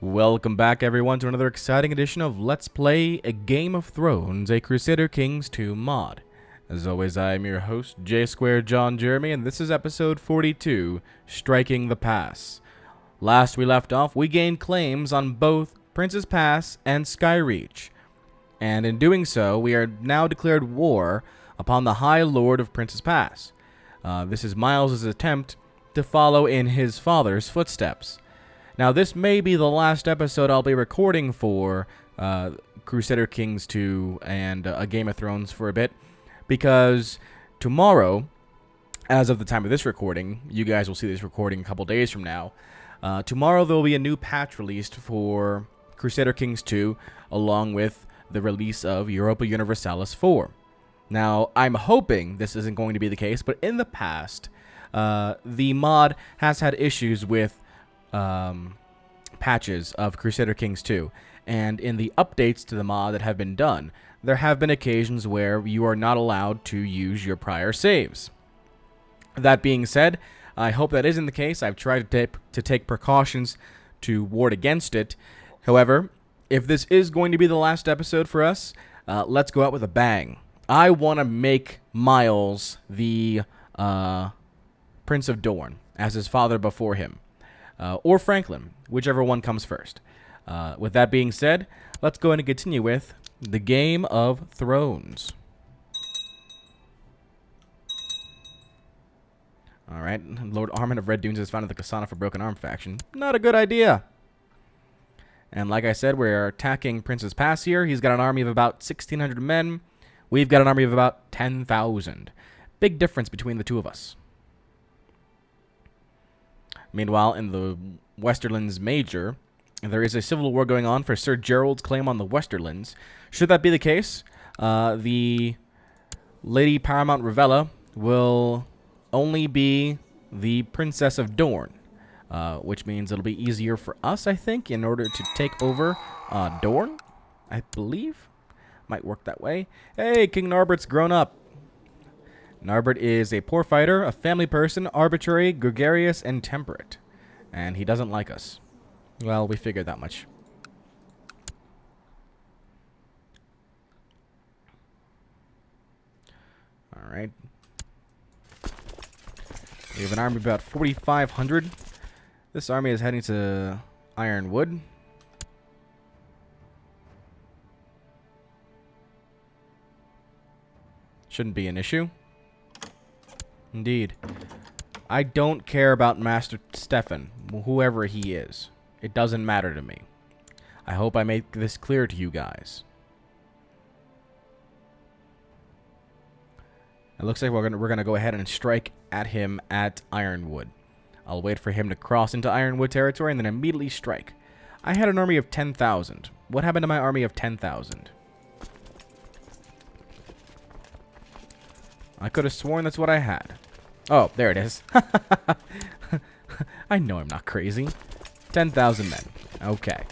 Welcome back, everyone, to another exciting edition of Let's Play a Game of Thrones, a Crusader Kings 2 mod. As always, I am your host, J-Square John Jeremy, and this is episode 42, Striking the Pass. Last we left off, we gained claims on both Prince's Pass and Skyreach, and in doing so, we are now declared war upon the High Lord of Prince's Pass. This is Miles' attempt to follow in his father's footsteps. Now, this may be the last episode I'll be recording for Crusader Kings 2 and A Game of Thrones for a bit, because tomorrow, as of the time of this recording, you guys will see this recording a couple days from now, tomorrow there will be a new patch released for Crusader Kings 2, along with the release of Europa Universalis 4. Now, I'm hoping this isn't going to be the case, but in the past, the mod has had issues with patches of Crusader Kings 2, and in the updates to the mod that have been done, there have been occasions where you are not allowed to use your prior saves. That being said, I hope that isn't the case. I've tried to take precautions to ward against it. However, if this is going to be the last episode for us, let's go out with a bang. I want to make Miles the Prince of Dorne, as his father before him. Or Franklin, whichever one comes first. With that being said, let's go ahead and continue with the Game of Thrones. Alright, Lord Armin of Red Dunes has founded the Kasana for Broken Arm faction. Not a good idea. And like I said, we're attacking Prince's Pass here. He's got an army of about 1,600 men. We've got an army of about 10,000. Big difference between the two of us. Meanwhile, in the Westerlands Major, there is a civil war going on for Sir Gerald's claim on the Westerlands. Should that be the case, the Lady Paramount Revella will only be the Princess of Dorne, which means it'll be easier for us, I think, in order to take over Dorne, I believe. Might work that way. Hey, King Narbert's grown up. Narbert is a poor fighter, a family person, arbitrary, gregarious, and temperate. And he doesn't like us. Well, we figured that much. Alright. We have an army of about 4,500. This army is heading to Ironwood. Shouldn't be an issue. Indeed. I don't care about Master Stefan, whoever he is. It doesn't matter to me. I hope I make this clear to you guys. It looks like we're gonna go ahead and strike at him at Ironwood. I'll wait for him to cross into Ironwood territory and then immediately strike. I had an army of 10,000. What happened to my army of 10,000? I could have sworn that's what I had. Oh, there it is. I know I'm not crazy. 10,000 men. Okay.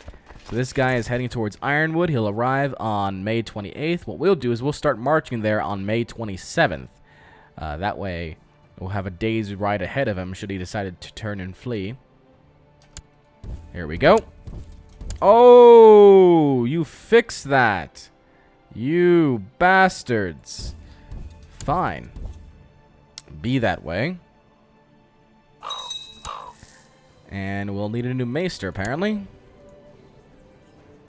So this guy is heading towards Ironwood. He'll arrive on May 28th. What we'll do is we'll start marching there on May 27th. That way, we'll have a day's ride ahead of him should he decide to turn and flee. Here we go. Oh, you fixed that. You bastards. Fine. Be that way. And we'll need a new maester, apparently.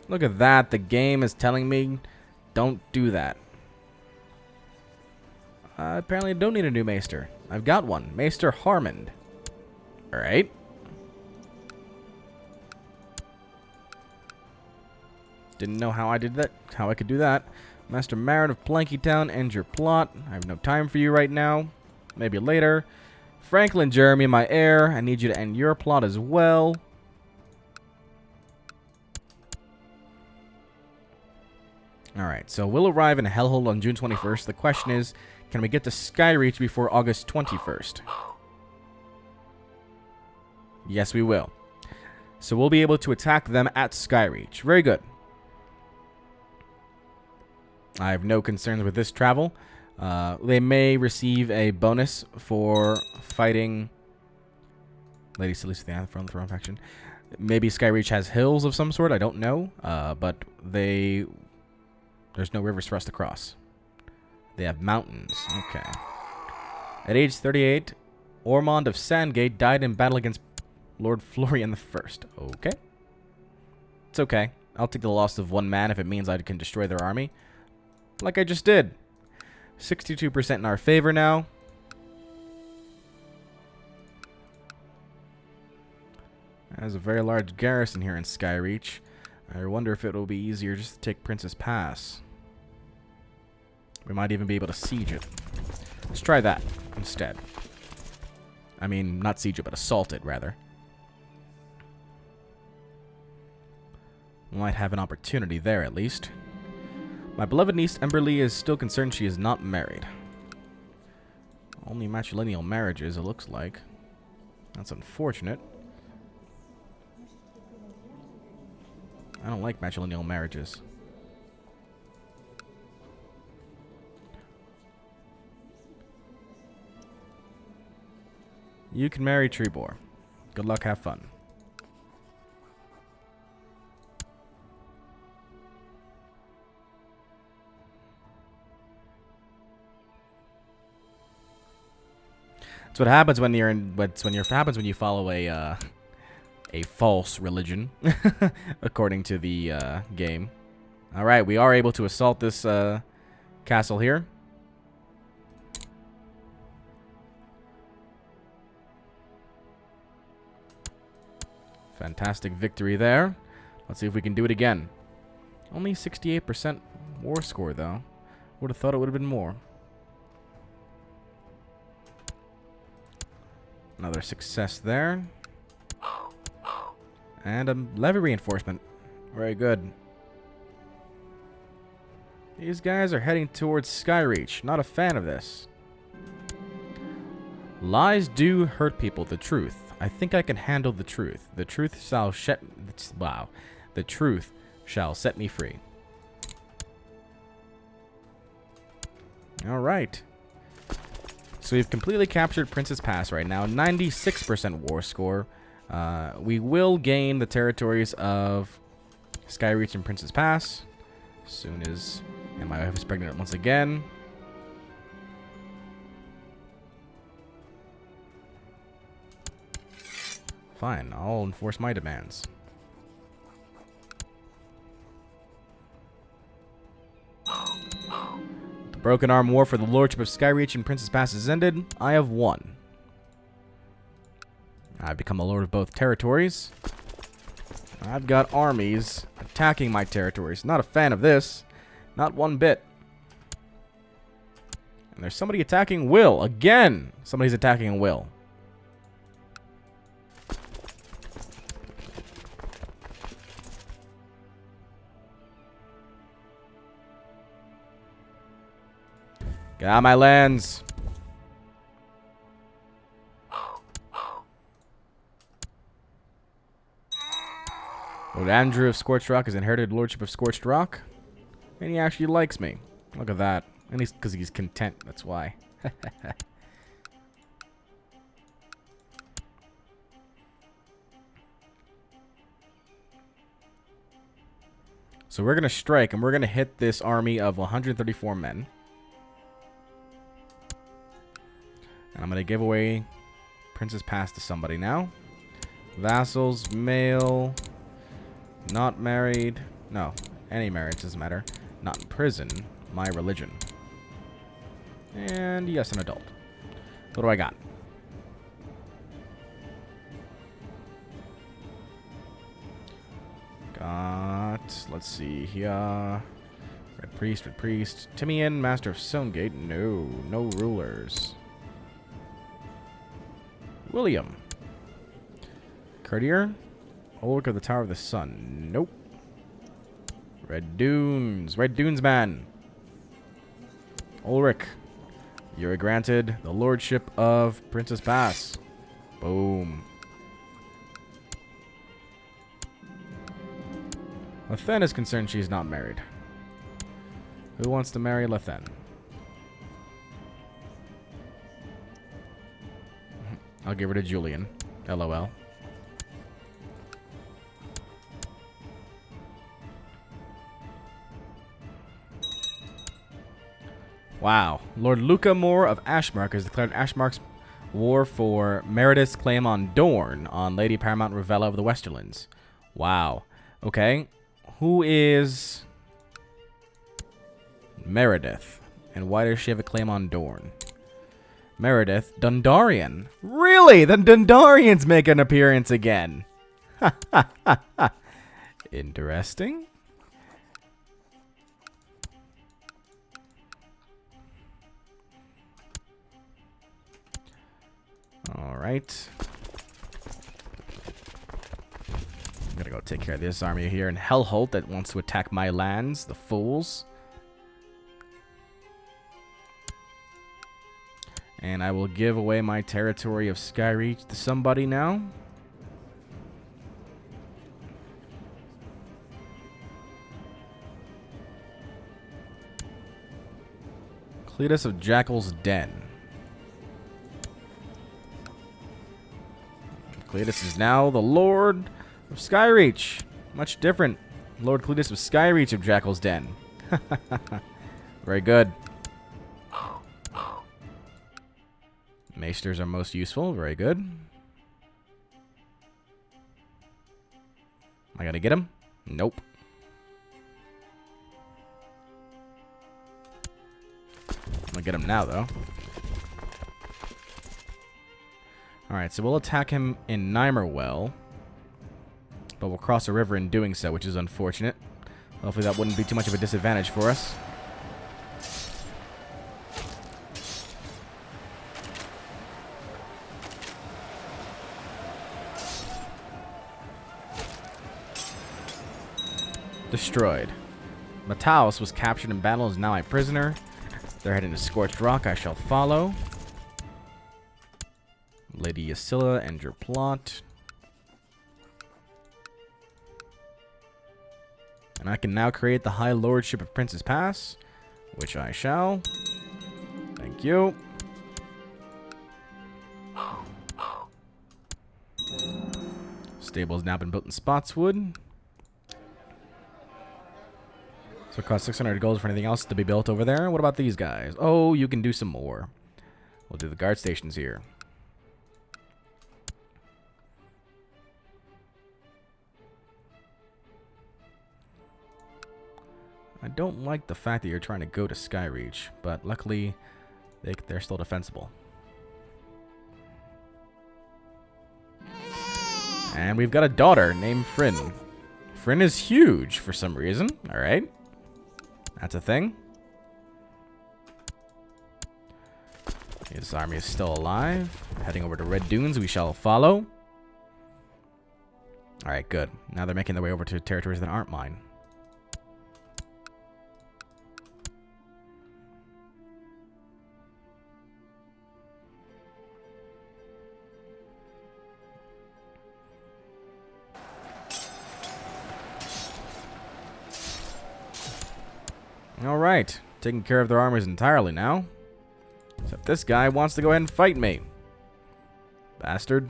Look at that. The game is telling me don't do that. Apparently I don't need a new maester. I've got one. Maester Harmond. Alright. Didn't know how I did that. How I could do that. Master Marin of Plankytown, end your plot. I have no time for you right now. Maybe later. Franklin Jeremy, my heir. I need you to end your plot as well. Alright, so we'll arrive in Hellhold on June 21st. The question is, can we get to Skyreach before August 21st? Yes, we will. So we'll be able to attack them at Skyreach. Very good. I have no concerns with this travel. They may receive a bonus for fighting Lady Selysia the Anthem from the Throne faction. Maybe Skyreach has hills of some sort, I don't know. But there's no rivers for us to cross. They have mountains. Okay. At age 38, Ormond of Sandgate died in battle against Lord Florian I. Okay. It's okay. I'll take the loss of 1 man if it means I can destroy their army. Like I just did. 62% in our favor now. There's a very large garrison here in Skyreach. I wonder if it will be easier just to take Princess Pass. We might even be able to siege it. Let's try that instead. I mean, not siege it, but assault it, rather. We might have an opportunity there, at least. My beloved niece, Emberly, is still concerned she is not married. Only matrilineal marriages, it looks like. That's unfortunate. I don't like matrilineal marriages. You can marry Trebor. Good luck, have fun. That's what happens when you're in. Happens when you follow a false religion, according to the game. All right, we are able to assault this castle here. Fantastic victory there. Let's see if we can do it again. Only 68% war score, though. Would have thought it would have been more. Another success there. And a levy reinforcement. Very good. These guys are heading towards Skyreach. Not a fan of this. Lies do hurt people. The truth. I think I can handle the truth. The truth shall The truth shall set me free. All right. So we've completely captured Princess Pass right now. 96% war score. We will gain the territories of Skyreach and Princess Pass as soon as... And my wife is pregnant once again. Fine, I'll enforce my demands. The Broken Arm War for the Lordship of Skyreach and Princess Pass is ended. I have won. I've become a lord of both territories. I've got armies attacking my territories. Not a fan of this. Not one bit. And there's somebody attacking Will. Again! Somebody's attacking Will. Get out of my lands. Lord Andrew of Scorched Rock has inherited Lordship of Scorched Rock. And he actually likes me. Look at that. And he's because he's content, that's why. So we're going to strike, and we're going to hit this army of 134 men. And I'm going to give away Princess Pass to somebody now. Vassals, male, not married. No, any marriage doesn't matter. Not in prison, my religion. And yes, an adult. What do I got? Let's see here. Red Priest. Timian, Master of Stonegate. No rulers. William. Courtier. Ulrich of the Tower of the Sun. Nope. Red Dunes man. Ulrich. You are granted the Lordship of Princess Pass. Boom. Lethen is concerned she's not married. Who wants to marry Lethen? I'll give her to Julian. LOL. Wow. Lord Luca Moore of Ashmark has declared Ashmark's war for Meredith's claim on Dorne on Lady Paramount Ravella of the Westerlands. Wow. Okay. Who is Meredith? And why does she have a claim on Dorne? Meredith Dundarian. Really? The Dundarians make an appearance again. Interesting. All right. I'm gonna go take care of this army here in Hellholt that wants to attack my lands. The fools. And I will give away my territory of Skyreach to somebody now. Cletus of Jackal's Den. Cletus is now the Lord of Skyreach. Much different. Lord Cletus of Skyreach of Jackal's Den. Very good. Maesters are most useful. Very good. Am I gonna get him? Nope. I'm gonna get him now, though. Alright, so we'll attack him in Nimerwell. But we'll cross a river in doing so, which is unfortunate. Hopefully that wouldn't be too much of a disadvantage for us. Destroyed. Mataus was captured in battle and is now my prisoner. They're heading to Scorched Rock. I shall follow. Lady Yasilla, end your plot. And I can now create the High Lordship of Prince's Pass, which I shall. Thank you. Stable has now been built in Spotswood. So it costs 600 gold for anything else to be built over there. What about these guys? Oh, you can do some more. We'll do the guard stations here. I don't like the fact that you're trying to go to Skyreach, but luckily they're still defensible. And we've got a daughter named Fryn. Fryn is huge for some reason. All right. That's a thing. This army is still alive. Heading over to Red Dunes, we shall follow. Alright, good. Now they're making their way over to territories that aren't mine. Alright, taking care of their armies entirely now. Except this guy wants to go ahead and fight me. Bastard.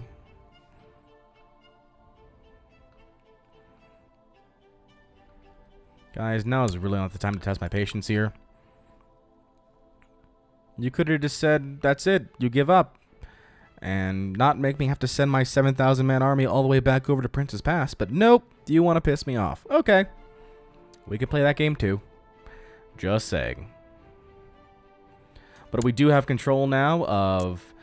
Guys, now is really not the time to test my patience here. You could have just said, that's it, you give up. And not make me have to send my 7,000-man army all the way back over to Prince's Pass. But nope, you want to piss me off. Okay. We could play that game too. Just saying. But we do have control now of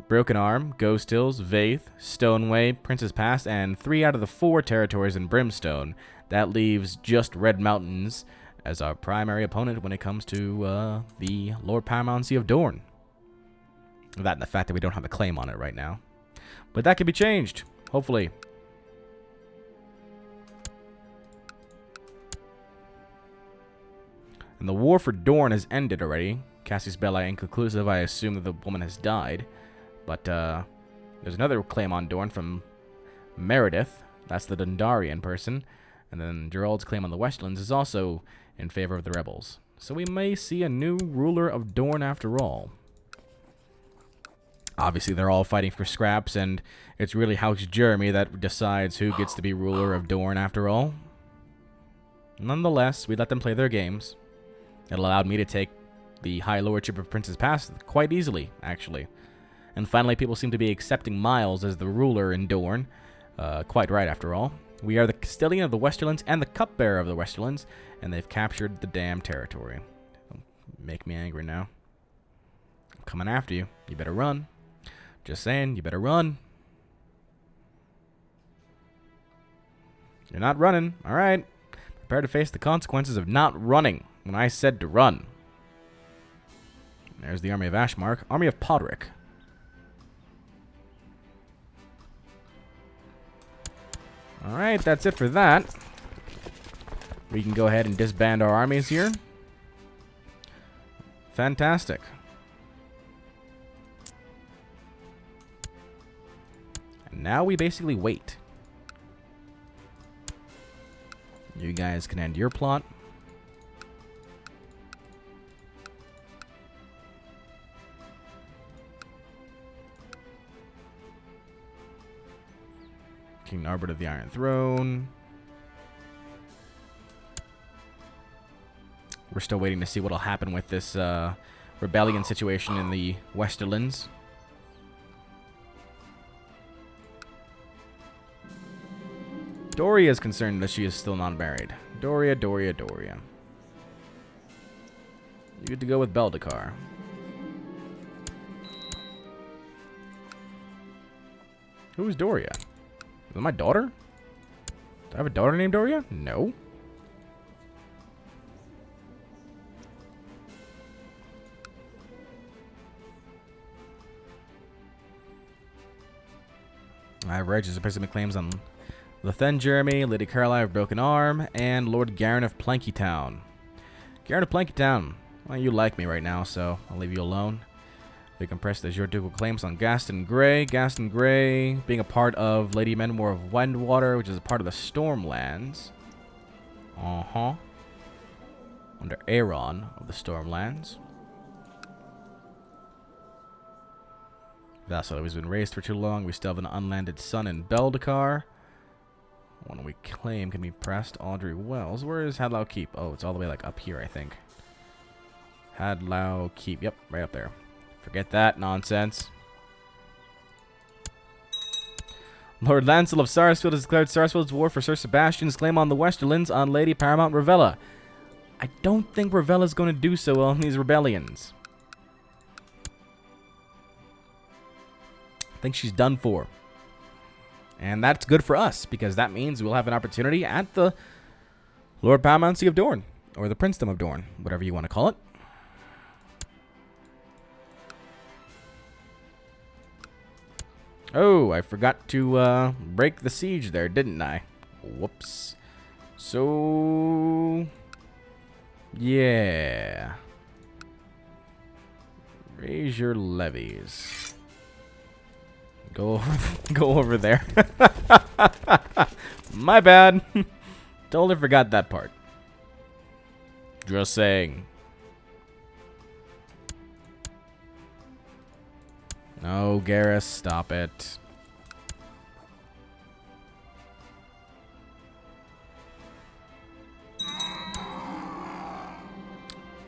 Broken Arm, Ghost Hills, Vaith, Stoneway, Prince's Pass, and 3 out of the 4 territories in Brimstone. That leaves just Red Mountains as our primary opponent when it comes to the Lord Paramountcy of Dorne. That and the fact that we don't have a claim on it right now. But that could be changed, hopefully. And the war for Dorne has ended already. Cassius Belli inconclusive. I assume that the woman has died. But there's another claim on Dorne from Meredith. That's the Dundarian person. And then Gerald's claim on the Westlands is also in favor of the rebels. So we may see a new ruler of Dorne after all. Obviously, they're all fighting for scraps, and it's really House Jeremy that decides who gets to be ruler of Dorne after all. Nonetheless, we let them play their games. It allowed me to take the High Lordship of Prince's Pass quite easily, actually. And finally, people seem to be accepting Miles as the ruler in Dorne. Quite right, after all. We are the Castellan of the Westerlands and the Cupbearer of the Westerlands, and they've captured the damn territory. Don't make me angry now. I'm coming after you. You better run. Just saying, you better run. You're not running. All right. Prepare to face the consequences of not running when I said to run. There's the army of Ashmark. Army of Podrick. Alright, that's it for that. We can go ahead and disband our armies here. Fantastic. And now we basically wait. You guys can end your plot. King Norbert of the Iron Throne. We're still waiting to see what will happen with this rebellion situation in the Westerlands. Doria is concerned that she is still not married. Doria. You get to go with Beldekar. Who is Doria? Is that my daughter? Do I have a daughter named Doria? No. I have righteous imprisonment claims on Lethen Jeremy, Lady Caroline of Broken Arm, and Lord Garen of Plankytown. Garen of Plankytown. Well, you like me right now, so I'll leave you alone. We can press the your ducal claims on Gaston Grey. Gaston Grey being a part of Lady Memoir of Windwater, which is a part of the Stormlands. Under Aeron of the Stormlands. Vassal has been raised for too long. We still have an unlanded son in Beldekar. One we claim can be pressed. Audrey Wells. Where is Hadlow Keep? Oh, it's all the way like up here, I think. Hadlow Keep. Yep, right up there. Forget that nonsense. Lord Lancel of Sarsfield has declared Sarsfield's war for Sir Sebastian's claim on the Westerlands on Lady Paramount Ravella. I don't think Ravella's going to do so well in these rebellions. I think she's done for. And that's good for us, because that means we'll have an opportunity at the Lord Paramountcy of Dorne, or the Princedom of Dorne, whatever you want to call it. Oh, I forgot to break the siege there, didn't I? Whoops. So, yeah. Raise your levies. Go over there. My bad. Totally forgot that part. Just saying. No, Garrus, stop it.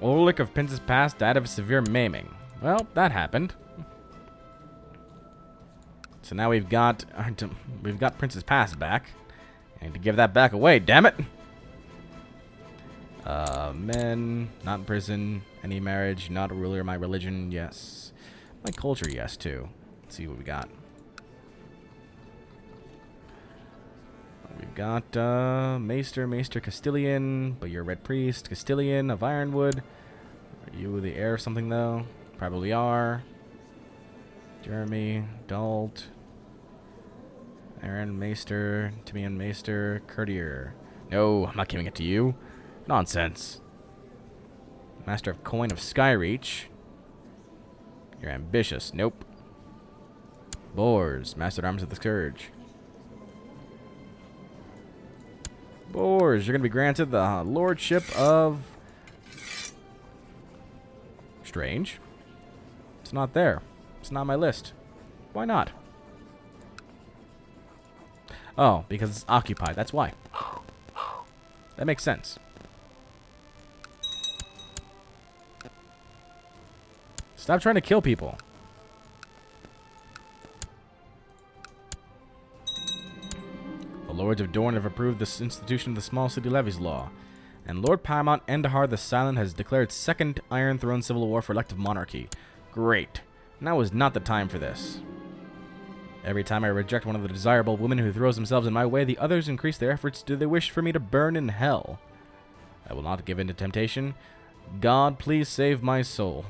Orlick of Prince's Pass died of a severe maiming. Well, that happened. So now we've got Prince's Pass back. I need to give that back away, damn it! Men, not in prison. Any marriage, not a ruler. My religion, yes. My culture, yes, too. Let's see what we got. We've got Maester Castilian, but you're a Red Priest. Castilian of Ironwood. Are you the heir of something, though? Probably are. Jeremy, Dalt. Aaron, Maester, Timian, Maester, Courtier. No, I'm not giving it to you. Nonsense. Master of Coin of Skyreach. You're ambitious. Nope. Boars, Master at Arms of the Scourge. Boars, you're going to be granted the Lordship of... Strange. It's not there. It's not on my list. Why not? Oh, because it's occupied. That's why. That makes sense. Stop trying to kill people. The Lords of Dorne have approved this institution of the Small City Levies Law. And Lord Paramount Endahar the Silent has declared Second Iron Throne Civil War for elective monarchy. Great. Now is not the time for this. Every time I reject one of the desirable women who throws themselves in my way, the others increase their efforts. Do they wish for me to burn in hell? I will not give in to temptation. God, please save my soul.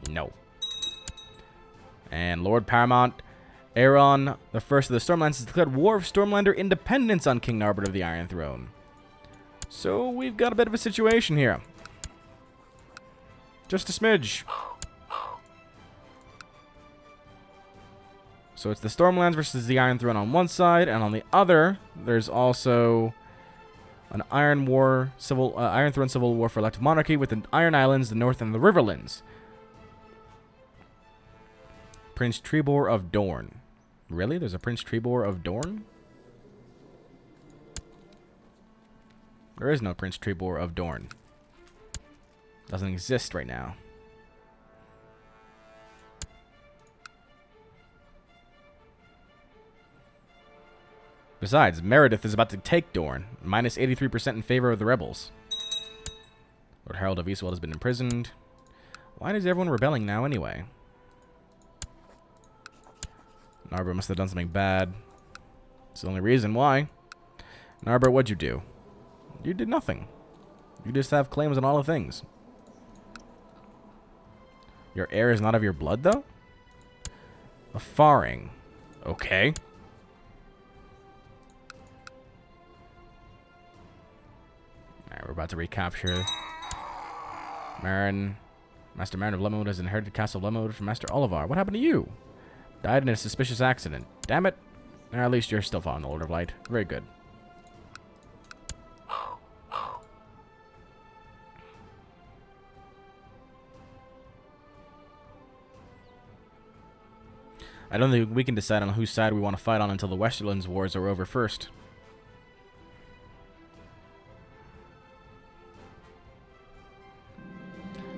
No. And Lord Paramount Aeron the First of the Stormlands has declared war of Stormlander independence on King Narbert of the Iron Throne. So we've got a bit of a situation here. Just a smidge. So it's the Stormlands versus the Iron Throne on one side, and on the other, there's also an Iron Throne Civil War for elective monarchy with the Iron Islands, the North, and the Riverlands. Prince Trebor of Dorne. Really? There's a Prince Trebor of Dorne? There is no Prince Trebor of Dorne. Doesn't exist right now. Besides, Meredith is about to take Dorne. Minus 83% in favor of the rebels. Lord Harold of Eastwell has been imprisoned. Why is everyone rebelling now anyway? Narbert must have done something bad. It's the only reason why. Narbert, what'd you do? You did nothing. You just have claims on all the things. Your heir is not of your blood, though? A Faring. Okay. Alright, we're about to recapture Marin. Master Marin of Lemwood has inherited Castle Lemwood from Master Olivar. What happened to you? Died in a suspicious accident. Damn it. Or at least you're still following the Lord of Light. Very good. I don't think we can decide on whose side we want to fight on until the Westerlands wars are over first.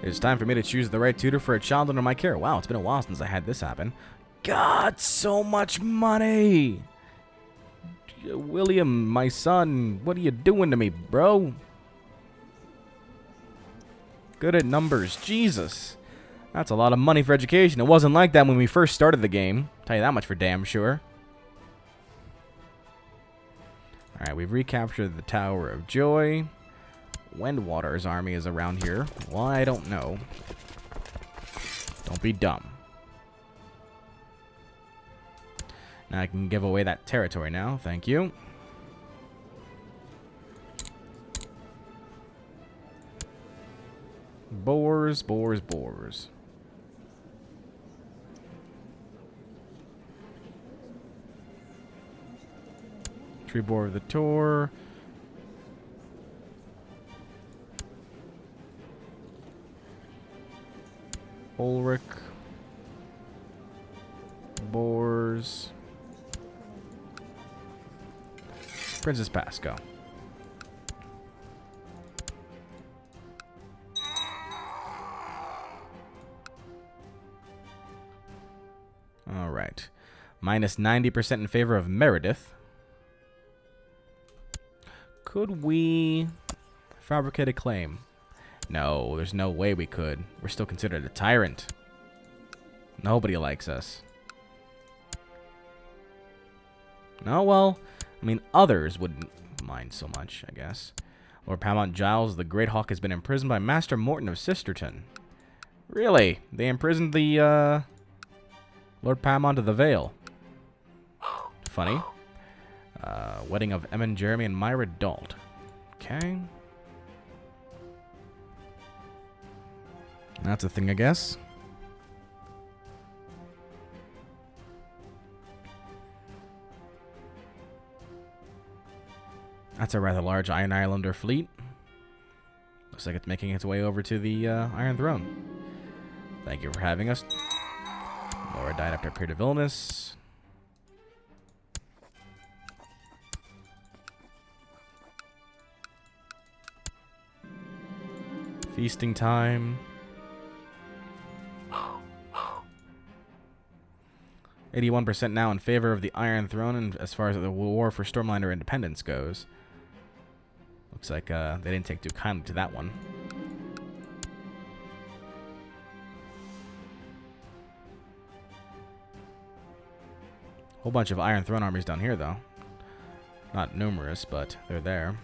It's time for me to choose the right tutor for a child under my care. Wow, it's been a while since I had this happen. God, so much money! William, my son, what are you doing to me, bro? Good at numbers. Jesus. That's a lot of money for education. It wasn't like that when we first started the game. Tell you that much for damn sure. Alright, we've recaptured the Tower of Joy. Windwater's army is around here. Why, I don't know. Don't be dumb. Now I can give away that territory now. Thank you. Boars, boars, boars. Trebor of the Tor. Ulrich. Boars. Princess Pasco. All right. Minus 90% in favor of Meredith. Could we fabricate a claim? No, there's no way we could. We're still considered a tyrant. Nobody likes us. No, well, I mean, others wouldn't mind so much, I guess. Lord Paramount Giles the Great Hawk has been imprisoned by Master Morton of Sisterton. Really? They imprisoned the, Lord Paramount of the Vale. Funny. Wedding of Emmon Jeremy and Myra Dalt. Okay. That's a thing, I guess. That's a rather large Iron Islander fleet. Looks like it's making its way over to the Iron Throne. Thank you for having us. Laura died after a period of illness. Feasting time. 81% now in favor of the Iron Throne, and as far as the war for Stormlander independence goes. Looks like they didn't take too kindly to that one. Whole bunch of Iron Throne armies down here, though. Not numerous, but they're there.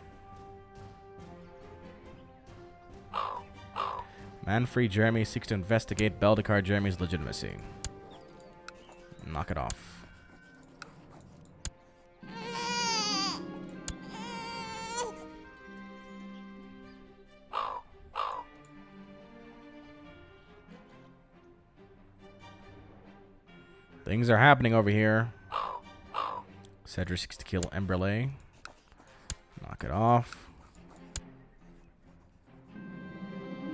Man-free Jeremy seeks to investigate Beldekar Jeremy's legitimacy. Knock it off. Things are happening over here. Cedric seeks to kill Emberlay. Knock it off.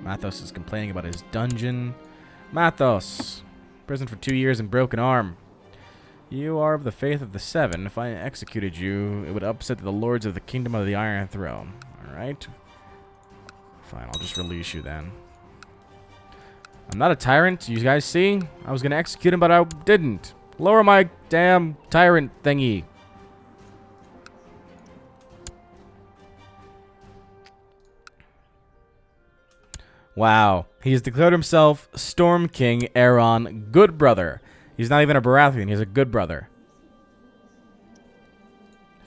Mathos is complaining about his dungeon. Mathos! Prison for 2 years and broken arm. You are of the faith of the Seven. If I executed you, it would upset the lords of the Kingdom of the Iron Throne. Alright. Fine, I'll just release you then. I'm not a tyrant, you guys see? I was going to execute him, but I didn't. Lower my damn tyrant thingy. Wow. He's declared himself Storm King Aeron Good Brother. He's not even a Baratheon. He's a good brother.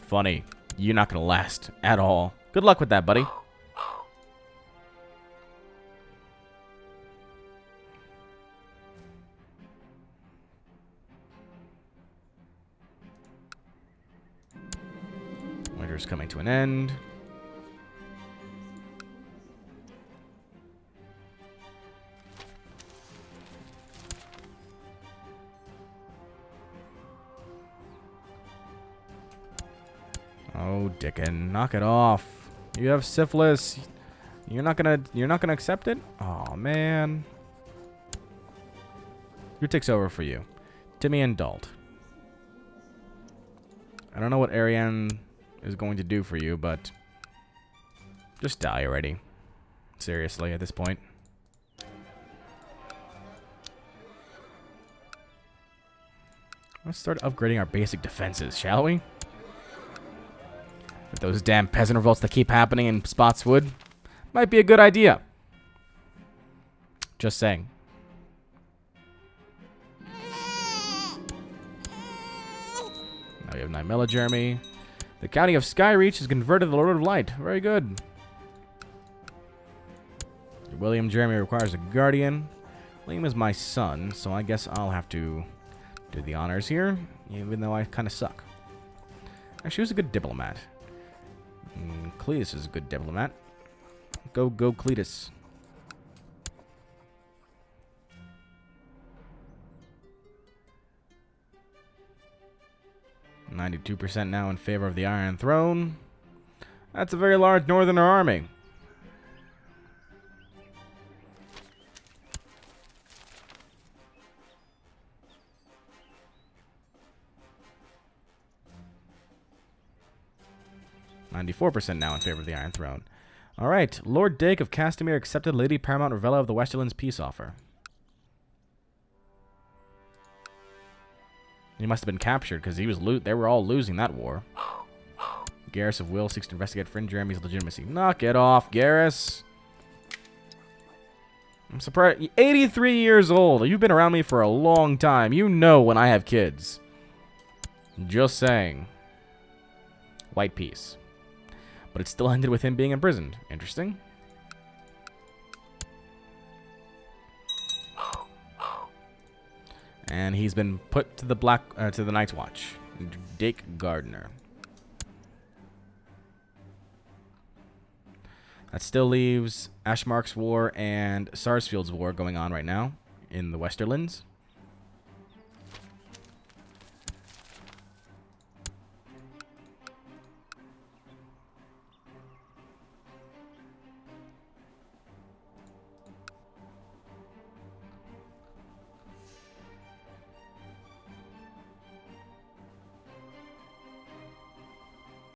Funny. You're not going to last at all. Good luck with that, buddy. Winter's coming to an end. Oh, Dickon, knock it off. You have syphilis. You're not gonna accept it? Oh man. Who takes over for you? Timmy and Dalt. I don't know what Ariane is going to do for you, but just die already. Seriously, at this point. Let's start upgrading our basic defenses, shall we? With those damn peasant revolts that keep happening in Spotswood, might be a good idea. Just saying. Now we have Nymella Jeremy. The county of Skyreach is converted to the Lord of Light. Very good. William Jeremy requires a guardian. William is my son, so I guess I'll have to do the honors here, even though I kind of suck. Actually, he was a good diplomat. Cletus is a good diplomat. Go Cletus. %92 now in favor of the Iron Throne. That's a very large northern army. %94 now in favor of the Iron Throne. All right, Lord Dake of Castamere accepted Lady Paramount Ravella of the Westerlands peace offer. He must have been captured because he was they were all losing that war. Garrus of Will seeks to investigate friend Jeremy's legitimacy. Knock it off, Garrus. I'm surprised. 83 years old. You've been around me for a long time. You know when I have kids. Just saying. White peace. But it still ended with him being imprisoned. Interesting. And he's been put to the Night's Watch. Dake Gardner. That still leaves Ashmark's War and Sarsfield's War going on right now in the Westerlands.